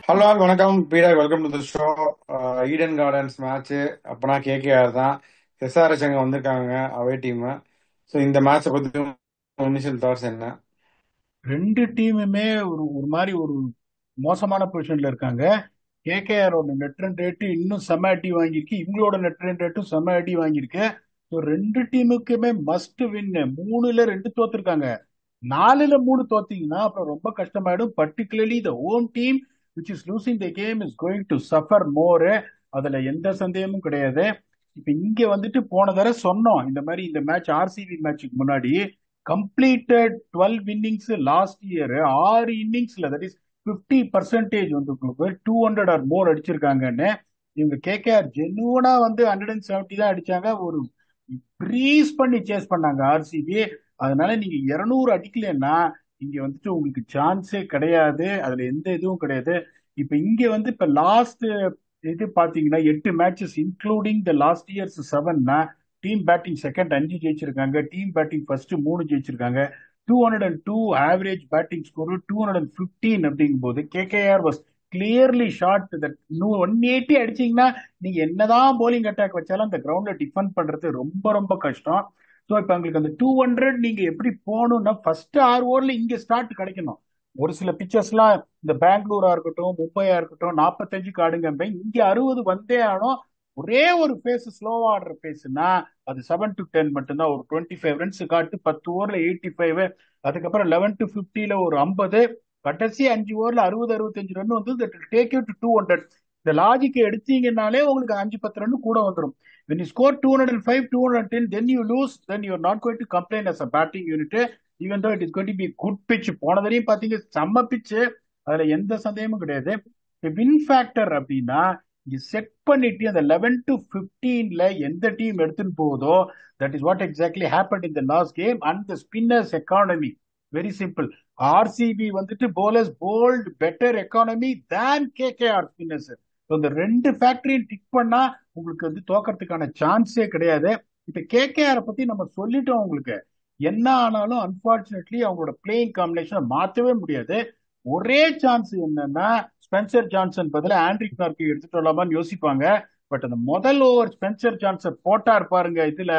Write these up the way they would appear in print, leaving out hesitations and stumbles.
Hello வணக்கம் feeder, welcome to the show. Eden gardens match அப்பனா KKR தான். SRH அங்க வந்திருக்காங்க, அவே டீம். ஸோ இந்த மேட்சை பத்தி இனிஷியல் தாட்ஸ் என்ன? ரெண்டு டீமுமே ஒரு ஒரு மாதிரி ஒரு மோசமான பொசிஷன்ல இருக்காங்க. கேகேஆரோட நெட் ரன் ரேட்டு இன்னும் செம அடி வாங்கியிருக்கு, இவங்களோட நெட் ரன் ரேட்டும் செம அடி வாங்கியிருக்கு. ஸோ ரெண்டு டீமுக்குமே மஸ்ட் வின். மூணுல ரெண்டு தோத்துருக்காங்க. நாலுல மூணு தோத்தீங்கன்னா அப்புறம் ரொம்ப கஷ்டமாயிடும். Particularly the home team which is losing the game is going to suffer more. அதுல எந்த சந்தேகமும் கிடையாது. இப்ப இங்க வந்துட்டு போன தடவை சொன்னோம், இந்த மாதிரி இந்த மேட்ச் ஆர்சிபி மேட்சுக்கு முன்னாடி கம்ப்ளீட்டட் 12 இன்னிங்ஸ் லாஸ்ட் இயர். ஆறு இன்னிங்ஸ்ல தட் இஸ் 50% வந்து உங்களுக்கு 200 ஆர் மோர் அடிச்சிருக்காங்கன்னு. இவங்க கேகேஆர் ஜெனுவனா வந்து 170 தான் அடிச்சாங்க. ஒரு ப்ரீஸ் பண்ணி சேஸ் பண்ணாங்க ஆர்சிபி. அதனால நீங்க 200 அடிக்கலன்னா இங்க வந்துட்டு உங்களுக்கு சான்ஸே கிடையாது. அதுல எந்த இதுவும் கிடையாது. இப்ப இங்க வந்து இப்ப லாஸ்ட் இது பாத்தீங்கன்னா 8 matches including the last years 7னா டீம் பேட்டிங் செகண்ட் 5 ஜெயிச்சிருக்காங்க, டீம் பேட்டிங் ஃபர்ஸ்ட் 3 ஜெயிச்சிருக்காங்க. 202 ஆவரேஜ் பேட்டிங் ஸ்கோர், 215 அப்படிங்கும் போது KKR was clearly short. That 180 அடிச்சீங்கன்னா நீங்க என்னதான் போலிங் அட்டாக் வச்சாலும் அந்த கிரவுண்ட்ல டிஃபெண்ட் பண்றது ரொம்ப ரொம்ப கஷ்டம். ஸோ இப்போ உங்களுக்கு அந்த 200 நீங்க எப்படி போகணும்னா ஃபர்ஸ்ட் 6 ஓவர்ல இங்க ஸ்டார்ட் கிடைக்கணும். ஒரு சில பிச்சர்ஸ்லாம் இந்த பெங்களூரா இருக்கட்டும், மும்பையா இருக்கட்டும், 45க்கு ஆடுங்க, இங்க 60 வந்தே ஆனோம். ஒரே ஒரு பேஸ் ஸ்லோவா ஆடுற பேஸ்னா அது 7 to 10 மட்டும்தான். ஒரு 25 ரன்ஸ் காட்டு, 10 ஓவர்ல 85. அதுக்கப்புறம் 11 to 50ல ஒரு 50. கடைசி 5 ஓவர்ல 60 65 ரன் வந்து டேக் யூ டு 200. இந்த லாஜிக் எடுத்தீங்கன்னாலே உங்களுக்கு 5 10 ரன் கூட வந்துடும். when you score 205 210 then you lose, then you are not going to complain as a batting unit, even though it is going to be good pitch. போனதையும் பாத்தீங்க செம்ம பிச்சு, அதுல எந்த சந்தேகமும் கிடையாது. வின் ஃபேக்டர் அப்படின்னா இங்க செட் பண்ணிட்டு அந்த 11 to 15ல எந்த டீம் எடுத்துன்னு போகுதோ that is what exactly happen in the last game. And the spinners economy very simple. RCB வந்துட்டு போலர்ஸ் போல்ட் பெட்டர் எக்கானமி தேன் கேகேஆர் ஸ்பின்னர்ஸ். இந்த ரெண்டு ஃபேக்டரியும் டிக் பண்ணா உங்களுக்கு வந்து தோக்கறதுக்கான சான்ஸே கிடையாது. இப்ப கேகேஆர் பத்தி நம்ம சொல்லிட்டோம் உங்களுக்கு. என்ன ஆனாலும் அன்பார்ச்சுனேட்லி அவங்களோட பிளேயிங் காம்பினேஷனை மாற்றவே முடியாது. ஒரே சான்ஸ் என்னன்னா ஸ்பென்சர் ஜான்சன் பதிலா ஆண்ட்ரிக் நார்கி எடுத்துட்டு வரலாமான்னு யோசிப்பாங்க. பட் அந்த முதல் ஓவர் ஸ்பென்சர் ஜான்சன் போட்டார் பாருங்க, இதுல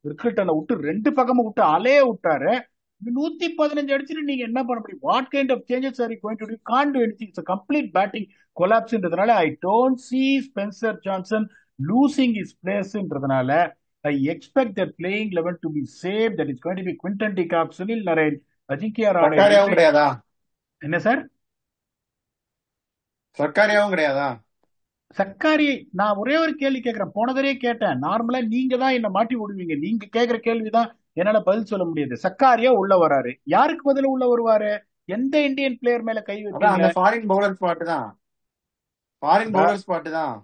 கிரிக்கெட்டை விட்டு ரெண்டு பக்கமும் விட்டு அலைய விட்டாரு. 115 அடிச்சுட்டு நீங்க என்ன பண்ண முடியும்? What kind of changes are you going to do? Can't do anything. It's complete batting கொலாப்ஸ்ன்றதுனால I don't see Spencer Johnson losing his பிளேஸ்ன்றதுனால I expect that playing eleven to be same. That is going to be Quinton de Kock, Sunil Narine, Ajinkya Rahane, சர்க்காரியாவும் வெங்கடேஷ். கிடையாதா? என்ன sir? சர்க்காரியாவும் கிடையாதா? சர்க்காரி, நான் ஒரே ஒரு கேள்வி கேட்கிறேன். போன தடவையே கேட்டேன். நார்மலா நீங்க தான் என்ன மாட்டி விடுவீங்க. நீங்க கேட்கிற கேள்விதான் என்னால பதில் சொல்ல முடியாது. சர்க்காரியா உள்ள வராரு, யாருக்கு பதிலா உள்ள வருவாரு? எந்த இந்தியன் பிளேயர் மேல கை அதான் வைப்பீங்க? அந்த ஃபாரின் பவுலர் ஸ்பாட் தான். ஃபாரின் அதா பவுலர் ஸ்பாட் தான்.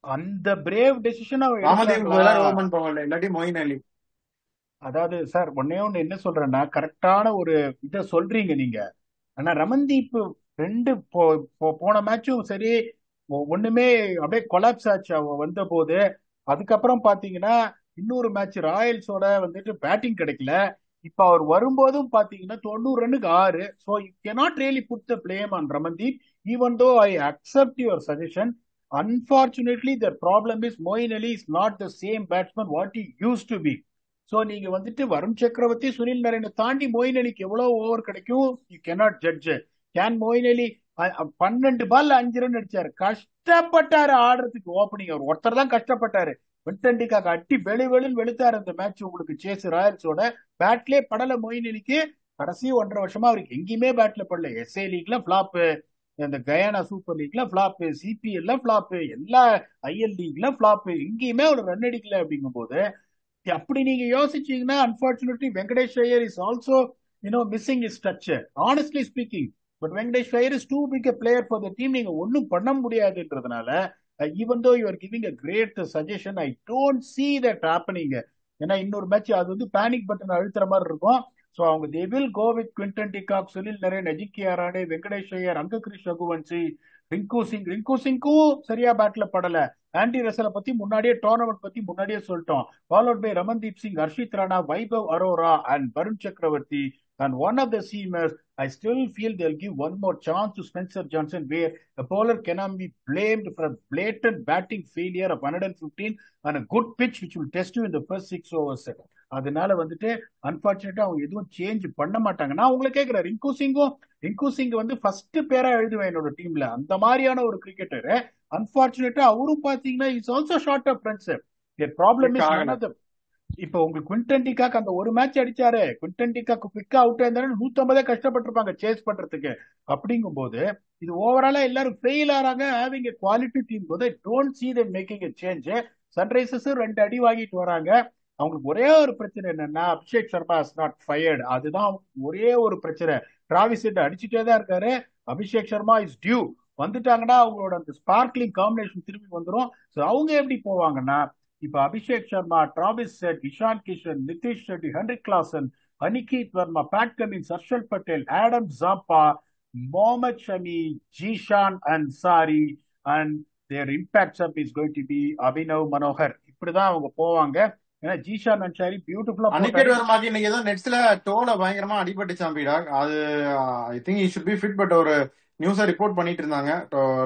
அந்த பிரேவ் டெசிஷன் அவர் ராமதேவ் எடுக்கிறாங்களா? பதிலா ரோமன் பவல், இல்லாட்டி மொயின் அலி. அதாவது சார், ஒன்னே ஒண்ணு என்ன சொல்றேன்னா, கரெக்டான ஒரு இதை சொல்றீங்க நீங்க. ஆனா ரமன்தீப் ரெண்டு போன மேட்சும் சரி, ஒண்ணுமே அப்படியே கொலாப்ஸ் ஆச்சு அவ வந்த போது. அதுக்கப்புறம் பாத்தீங்கன்னா இன்னொரு மேட்ச் ராயல்ஸோட வந்துட்டு பேட்டிங் கிடைக்கல. இப்ப அவர் வரும்போதும் பாத்தீங்கன்னா 90 ரன்னுக்கு 6. So you cannot really put the blame on Ramandeep. Even though I accept your suggestion, unfortunately the problem is Moeen Ali is not the same batsman what he use to be. So நீங்க வந்துட்டு வருண் சக்கரவர்த்தி, சுனில் நரேனை தாண்டி மொயின் அலிக்கு எவ்வளவு ஓவர் கிடைக்கும் you cannot judge. Can Moeen Ali 12 பால்ல 5 run அடிச்சாரு, கஷ்டப்பட்டாரு ஆடுறதுக்கு. ஓப்பனிங் அவர் ஒருத்தர் தான் கஷ்டப்பட்டாரு. வின்டண்டிக்காக அட்டி வெளி வெளின்னு வெளுத்தாரு அந்த மேட்ச். உங்களுக்கு சேஸ் ராயல்ஸோட பேட்லே படல மொயின் அலிக்கு. கடைசி 1.5 வருஷமா அவருக்கு எங்கேயுமே பேட்ல படல. எஸ்ஏ லீக்ல பிளாப், இந்த கயானா சூப்பர் லீக்ல பிளாப், சிபிஎல்ல பிளாப், எல்லா ஐஎல் லீக்ல பிளாப், எங்கேயுமே ஒரு ரன் அடிக்கல. அப்படிங்கும் போது அப்படி நீங்க யோசிச்சீங்கன்னா unfortunately Venkatesh Iyer is also missing is touch, honestly speaking. But Venkatesh Iyer is too big a player for the team. நீங்க ஒன்றும் பண்ண முடியாதுன்றதுனால even though you are giving a great suggestion, I don't see that happening. ஏன்னா இன்னொரு மேட்ச் அது வந்து panic button அழுத்துற மாதிரி இருக்கும். ஸோ அவங்க they will go with Quinton de Kock, Sunil Narine, Ajinkya Rahane, Venkatesh Iyer, Angkrish Raghuvanshi, Rinku சிங்கும் சரியா பேட்ல படல. ஆண்டி ரசலை பத்தி முன்னாடியே, டோர்னமெண்ட் பத்தி முன்னாடியே சொல்லிட்டோம். Followed by Ramandeep Singh, Harshit Rana, Vaibhav Arora and Varun Chakravarthy. And one of the seamers, I still feel they'll give one more chance to Spencer Johnson, where a bowler cannot be blamed for a blatant batting failure of 115 on a good pitch, which will test you in the first 6 overs. அதனால வந்துட்டு அன்பார்ச்சுனேட்டா அவங்க எதுவும் change பண்ண மாட்டாங்க. நான் உங்களை கேட்கிறேன், ரிங்கு சிங் வந்து ஃபர்ஸ்ட் பேரா எழுதுவேன் என்னோட டீம்ல. அந்த மாதிரியான ஒரு கிரிக்கெட்டர். அன்பார்ச்சுனேட்டா அவரும் பாத்தீங்கன்னா is also short of runs. Problem is none of the. இப்ப உங்களுக்கு குவிண்டன் டிகாக் அந்த ஒரு மேட்ச் அடிச்சாரு, குவிண்டன் டிகாக் குவிக்கா அவுட் இருந்தாலும் 150 கஷ்டப்பட்டிருப்பாங்க சேஸ் பண்றதுக்கு. அப்படிங்கும் போது இது ஓவராலா எல்லாரும் ஃபெயில் ஆறாங்க. ஹேவிங் எ குவாலிட்டி டீம் போது don't see them making a change. Sunrisers 2 அடி வாங்கிட்டு வராங்க. அவங்களுக்கு ஒரே ஒரு பிரச்சனை என்னன்னா, Abhishek Sharma is not fired. அதுதான் ஒரே ஒரு பிரச்சனை. டிராவிஸ் ஹெட் அடிச்சுட்டே தான் இருக்காரு. Abhishek Sharma is due. வந்துட்டாங்கன்னா அவங்களோட அந்த ஸ்பார்க்லிங் காம்பினேஷன் திரும்பி வந்துடும். ஸோ அவங்க எப்படி போவாங்கன்னா, இப்ப Abhishek Sharma, Travis Head, Ishan Kishan, Nitish Reddy, Heinrich Klaasen, Aniket Varma, Pat Cummins, Harshal Patel, Adam Zampa, Mohammed Shami, Zeeshan Ansari, and their impact sub is going to be Abhinav Manohar. இப்படிதான் அவங்க போவாங்க. ஏன்னா ஜீஷான் அன்சாரி பியூட்டிஃபுல்லா அனிகேட் வர்மாக்கு இன்னைக்கு ஏதோ நெட்ஸ்ல டோல பயங்கரமா அடிபட்டு சாம்பிடா. அது I think he should be fit, but ஒரு நியூஸா ரிப்போர்ட் பண்ணிட்டு இருந்தாங்க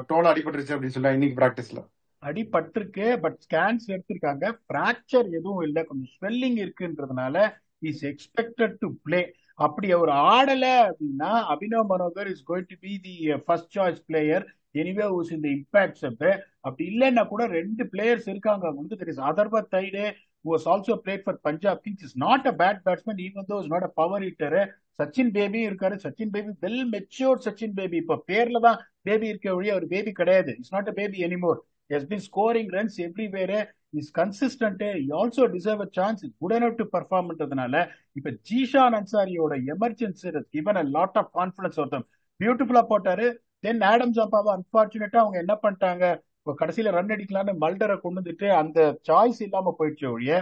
டோல அடிபட்டுருச்சு அப்படின்னு சொல்லி இன்னைக்கு பிராக்டிஸ்ல. அடிபட்டிருக்கு, பட் ஸ்கேன்ஸ் எடுத்திருக்காங்க. பிராக்சர் எதுவும் இல்லை, கொஞ்சம் ஸ்வெல்லிங் இருக்குன்றதுனால இஸ் எக்ஸ்பெக்டட் டு பிளே. அப்படி அவர் ஆடல அப்படின்னா Abhinav Manohar is going to be the first choice player anyway whose in the impact sub. அப்படி இல்லைன்னா கூட 2 பிளேயர்ஸ் இருக்காங்க. உங்களுக்கு தெரியும், அதர்வத் தைடே who has also played for Punjab Kings is not a bad batsman, even though is not a power hitter. Sachin Baby இருக்காரு. Sachin Baby well matured. Sachin Baby இப்ப பேர்ல தான் பேபி இருக்க வழி, அவர் பேபி கிடையாது. It's not a baby anymore. He has been scoring runs everywhere. He's consistent. He also deserve a chance. He's good enough to perform ன்றதுனால இப்ப ஜீஷான் அன்சாரியோட emergence has given a lot of confidence for them. பியூட்டிஃபுல்லா போட்டாரு. தென் Adam ஜாம்பாவை அன்பார்ச்சுனேட்டா அவங்க என்ன பண்ணிட்டாங்க, கடைசியில run அடிக்கலான்னு மல்டரை கொண்டு வந்துட்டு அந்த சாய்ஸ் இல்லாம போயிடுச்சு ஒழிய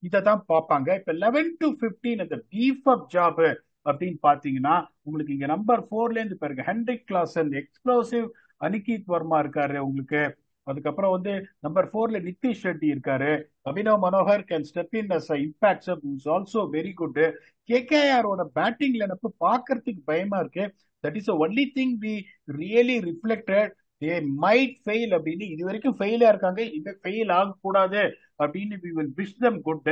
இதை தான் பார்ப்பாங்க. இப்ப 11 to 15 அந்த பீஃப் அப் ஜாப் அப்படின்னு பாத்தீங்கன்னா உங்களுக்கு இங்க நம்பர் 4ல இருந்து பாருங்க, Heinrich Klaasen explosive, Aniket Varma இருக்காரு உங்களுக்கு. அதுக்கப்புறம் வந்து நம்பர் 4ல நிதிஷ் ரெட்டி இருக்காரு. Abhinav Manohar can step in as impact sub, is also very good. கேகேஆரோட பேட்டிங் லைனப் பார்க்கறதுக்கு பயமா இருக்கு. That is only thing we really reflected. They might fail அப்படின்னு இது வரைக்கும் ஃபெயிலா இருக்காங்க. இந்த ஃபெயில் ஆகக்கூடாது அப்படின்னு we will wish them good.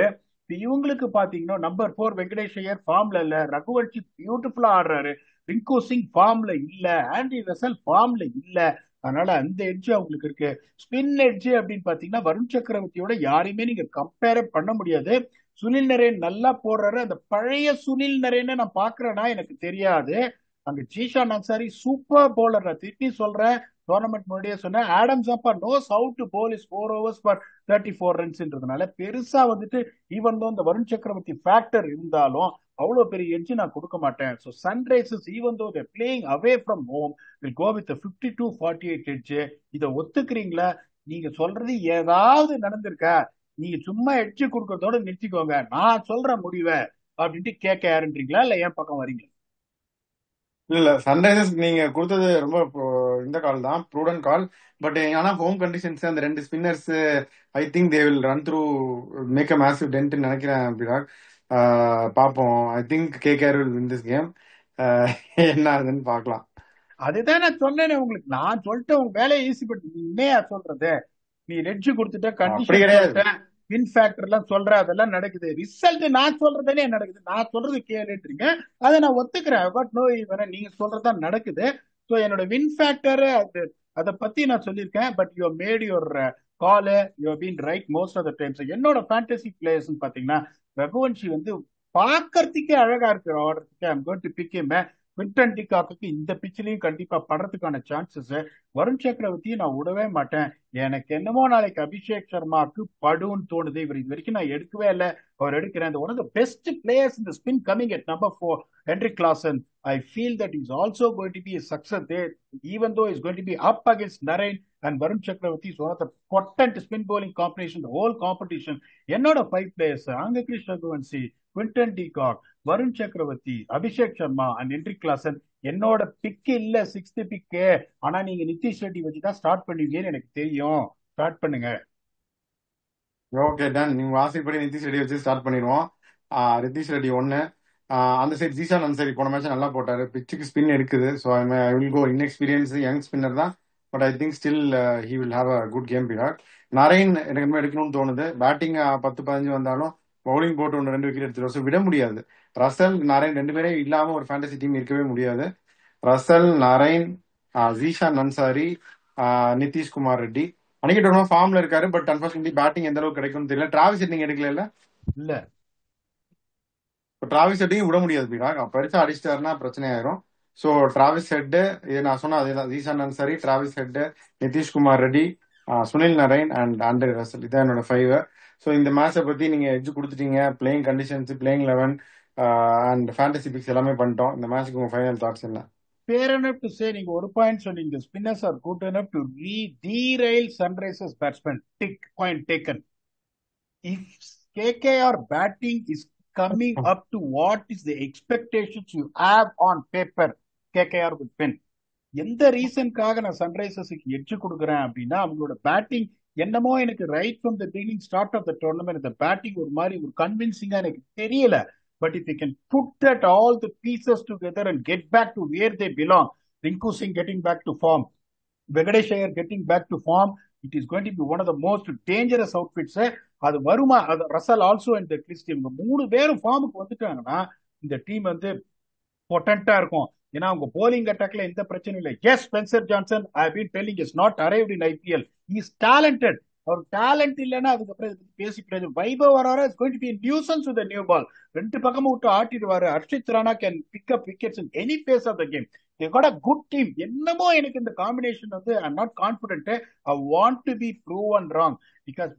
இவங்களுக்கு பாத்தீங்கன்னா நம்பர் 4 வெங்கடேஷ் ஐயர் ஃபார்ம்ல இல்ல, ரகுவன்ஷி பியூட்டிஃபுல்லா ஆடுறாரு, ரிங்கு சிங் ஃபார்ம்ல இல்ல, ஆண்டி வெசல் ஃபார்ம்ல இல்ல. அதனால அந்த எட்ஜ் அவங்களுக்கு இருக்கு. ஸ்பின் எட்ஜ் அப்படின்னு பாத்தீங்கன்னா வருண் சக்கரவர்த்தியோட யாரையுமே நீங்க கம்பேர் பண்ண முடியாது. சுனில் நரேன் நல்லா போடுறாரு. அந்த பழைய சுனில் நரேன்னு நான் பாக்குறேன்னா எனக்கு தெரியாது. அங்க ஜீஷான் அன்சாரி சூப்பர் போலர். நான் திருப்பி சொல்றேன், டோர்னமெண்ட் முன்னாடியே சொன்னேன், Adam Zampa knows how to bowl is 4 overs for 34 runsன்றதுனால பெருசா வந்துட்டு ஈவன் தோ இந்த வருண் சக்கரவர்த்தி ஃபேக்டர் இருந்தாலும் அவ்வளவு பெரிய எட்ஜ் நான் கொடுக்க மாட்டேன். So Sunrisers even though they're playing away from home will go with 52-48 edge. இதை ஒத்துக்கிறீங்களா? நீங்க சொல்றது ஏதாவது நடந்திருக்கா? நீங்க சும்மா எட்ஜ் கொடுக்கறதோட நிறுத்திக்கோங்க, நான் சொல்ற முடிவை அப்படின்ட்டு கேட்க யாருன்றீங்களா, இல்ல என் பக்கம் வரீங்களா? இல்ல சன்ரைசர்ஸ் நீங்க கொடுத்தது ரொம்ப இந்த கால் தான், ப்ரூடன்ட் கால். பட் ஆனா ஹோம் கண்டிஷன்ஸ் அந்த 2 spinners I think they will run through make a massive dent நினைக்கிறேன் பிராக். பார்ப்போம். I think KKR will win this game. என்ன ஆகுதுன்னு பார்க்கலாம். அதுதான் நான் சொன்னேனே உங்களுக்கு. நான் சொல்லிட்டு உங்க வேலையை ஈஸி பண்ணி நீ என்னையா சொல்றது? நீ ரெட்ஜ் கொடுத்துட்ட, அப்படி கண்டிஷன் கிடையாது. சொல்லிட்டேன், வின் ஃபேக்டர் எல்லாம் சொல்ற, அதெல்லாம் நடக்குது. ரிசல்ட் நான் சொல்றதானே நடக்குது. நான் சொல்றது கேளுன்றீங்க, அதை நான் ஒத்துக்கிறேன். பட் நோ ஈவன் நீங்க சொல்றதுதான் நடக்குது. ஸோ என்னோட வின் ஃபேக்டர் அது, அதை பத்தி நான் சொல்லியிருக்கேன். But you made your call, you been right most of the times. என்னோட ஃபேண்டசி பிளேயர்ஸ் பாத்தீங்கன்னா ரகுவன்ஷி வந்து பார்க்கறதுக்கே அழகா இருக்கு ஆடுறதுக்கு. I'm going to pick him. Quinton டிகாக்கு இந்த பிச்சிலையும் கண்டிப்பா படுறதுக்கான சான்சஸ். வருண் சக்கரவர்த்தியை நான் விடவே மாட்டேன். எனக்கு என்னமோ நாளைக்கு அபிஷேக் சர்மாக்கு படுன்னு தோணுது. இவர் இது வரைக்கும் நான் எடுக்கவே இல்லை, அவர் எடுக்கிறேன். One of the best players இந்த spin coming at number 4, Heinrich Klaasen. I feel that he's also going to be a success there, even though he's going to be up against Narain and Varun Chakravarti is one of the potent spin bowling combination, the whole competition. என்னோட 5 players Angakrish Raghuvanshi, Quinton de Kock, Varun Chakravarti, Abhishek Sharma and Hendrik Klaasen. என்னோட big இல்ல 6th big. ஆனா நீங்க நிதிஷ் ரெட்டி வச்சுதான் start பண்ணுவீங்கன்னு எனக்கு தெரியும். Start பண்ணுங்க. Okay done. நீங்க வாசிப்படி நிதிஷ் ரெட்டி வச்சு ஸ்டார்ட் பண்ணிடுவோம். ரித்திஷ் ரெட்டி 1, அந்த சைடு ஜீஷான் அன்சாரி போன மேட்ச் நல்லா போட்டாரு. பிச்சுக்கு ஸ்பின் இருக்குது. So I will go inexperience young spinner தான். But I think still he will have a good game Virat. Narine எனக்கு இன்னும் எடுக்கணும்னு தோணுது. பேட்டிங் 10-15 வந்தாலும் பவுலிங் போட்டு 1-2 விக்கெட் எடுத்துருவோம். ஸோ விட முடியாது. ரசல் நரேன் 2 பேரே இல்லாம ஒரு ஃபேண்டசி டீம் இருக்கவே முடியாது. ரசல், நரேன், ஜீஷான் அன்சாரி, நிதிஷ்குமார் ரெட்டி. அன்னைக்கு ஃபார்ம்ல இருக்காரு. பட் அன்பார்ச்சுனேட்லி பேட்டிங் எந்த அளவுக்கு கிடைக்கும்னு தெரியல. டிராவிஸ் நீங்க எடுக்கல இல்ல இப்போ டிராவிஸ் ஹெட்டையும் விட முடியாது பீடாக். பெருசா அடிச்சிட்டாருன்னா பிரச்சனை ஆயிரும். ஸோ டிராவிஸ் ஹெட், இது நான் சொன்ன அதே தான். Zeeshan Ansari, Travis head, Nitish Kumar Reddy, Sunil Naren and Andre Russell. இதான் என்னோட 5. ஸோ இந்த மேட்சை பத்தி நீங்க எட்ஜ் கொடுத்துட்டீங்க. Playing conditions, playing 11 and fantasy picks எல்லாமே பண்ணிட்டோம். இந்த மேட்சுக்கு உங்க ஃபைனல் தாட்ஸ் என்ன? fair enough to say நீங்க ஒரு பாயிண்ட் சொன்னீங்க. Spinners are good enough to derail Sunrisers batsman. Tick point taken. If KKR batting is coming up to what is the expectations you have on paper, KKR will win. எந்த ரீசனுக்காக நான் சன்ரைசர்ஸுக்கு edge கொடுக்குறேன் அப்படின்னா, அவங்களோட batting என்னமோ எனக்கு right from the beginning start of the tournament இந்த batting ஒரு மாதிரி ஒரு கன்வின்சிங்கா எனக்கு தெரியல. But if you can put that all the pieces together and get back to where they belong, Rinku Singh getting back to form, Venkatesh Iyer getting back to form, it is going to be one of the most dangerous outfits. அது வருமா? அது Russell also and Christie, இவங்க 3 பேரும் ஃபார்முக்கு வந்துட்டாங்கன்னா இந்த team வந்து பொட்டன்டா இருக்கும். ஏன்னா அவங்க போலிங் அட்டாக்ல எந்த பிரச்சனையும் இல்லை. Yes, Spencer Johnson I been telling is not arrived in IPL. Is talented. அவர் டேலண்ட் இல்லைன்னா அதுக்கப்புறம் இதை பத்தி பேசி பிரயோஜனம். Vaibhav Arora is going to be nuisance with new ball. 2 பக்கமும் விட்டு ஆட்டிடுவாரு. Harshit Rana can pick up wickets in any phase of the game. they got a good team. என்னமோ எனக்கு இந்த காம்பினேஷன் வந்து I am not confident. I want to be proven wrong. Because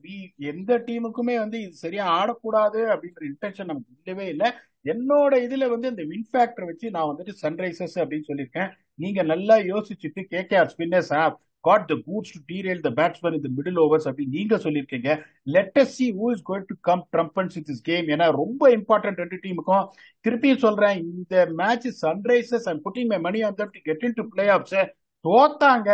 எந்த டீமுக்குமே வந்து இது சரியா ஆடக்கூடாது அப்படின்ற இன்டென்ஷன் நமக்கு இல்லவே இல்லை. என்னோட இதுல வந்து இந்த வின் ஃபேக்டர் வச்சு நான் வந்துட்டு சன்ரைசர்ஸ் அப்படின்னு சொல்லியிருக்கேன். நீங்க நல்லா யோசிச்சுட்டு KKR spinners have got the goods to derail the batsman in the middle overs அப்படின்னு நீங்க சொல்லியிருக்கீங்க. let us see who is going to come triumphant in this game. ஏன்னா ரொம்ப இம்பார்ட்டன்ட் 2 டீமுக்கும். திருப்பியும் சொல்றேன், இந்த match Sunrisers I'm putting my money on them to get into playoffs. தோத்தாங்க,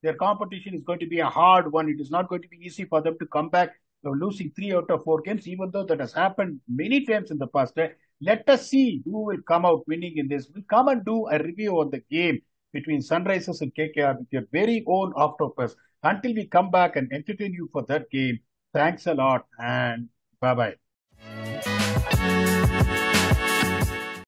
their competition is going to be a hard one. It is not going to be easy for them to come back. They're losing 3 out of 4 games, even though that has happened many times in the past. Let us see who will come out winning in this. We'll come and do a review on the game between Sunrisers and KKR with your very own Octopus. Until we come back and entertain you for that game, thanks a lot and bye-bye.